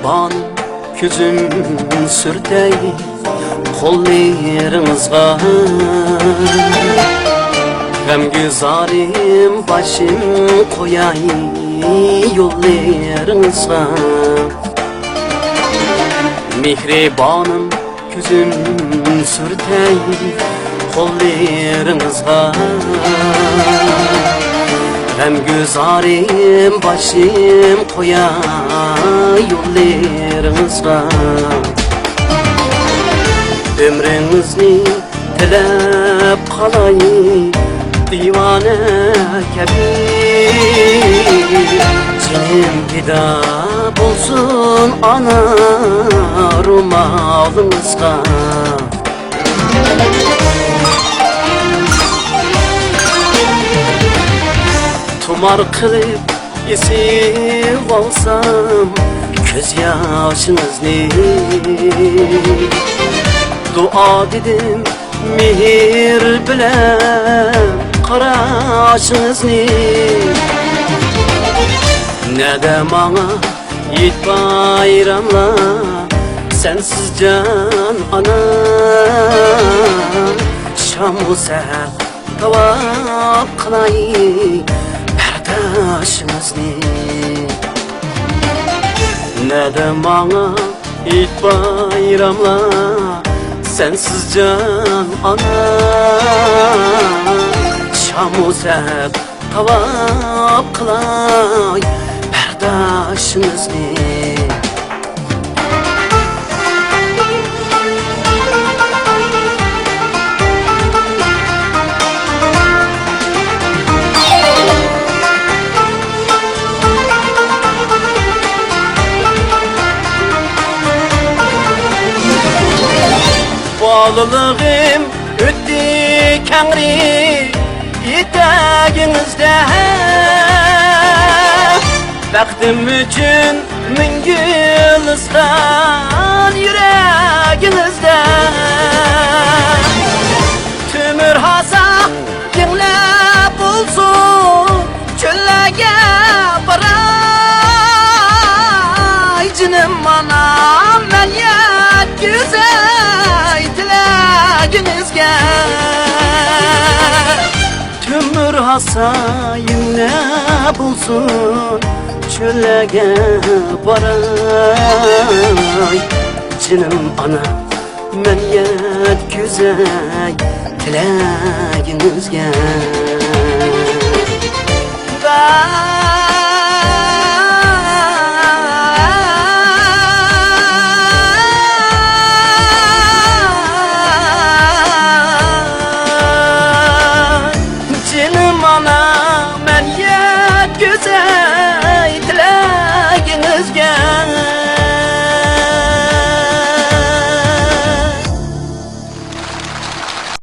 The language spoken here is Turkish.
Mihriban küzüm sürtey kollarınızga, Gamgüzarim başım koyay yollarınızga. Mihribanım küzüm sürtey kollarınızga, Gamgüzarim başım koyay yollarınızga. Ömrünüzni tilep kalay divane kebir, Cinim gida bulsun ana rumalınızga. Tumar kılıp esip alsam göz yaşınızı, dua dedim mihir bilen qarashınızı. Ne de bana yit bayramla sensiz can ana, Şam-u seher tavap kılay bardaşınızı. Ne de bana yit bayramla sensiz can ana, Şam-u seher tavap kılay bardaşınızı. Bağlılığım öttü kengri eteğinizde, Baktım üçün min gülistan yüreğinizde. Tümür hasa dinlep bulsun çöllege baray, Cinim anam men yet güzel dileğinizge. Tümür hasayın ne bulsun çöllege baray, Cinim ana men yet güzel dileğinizge.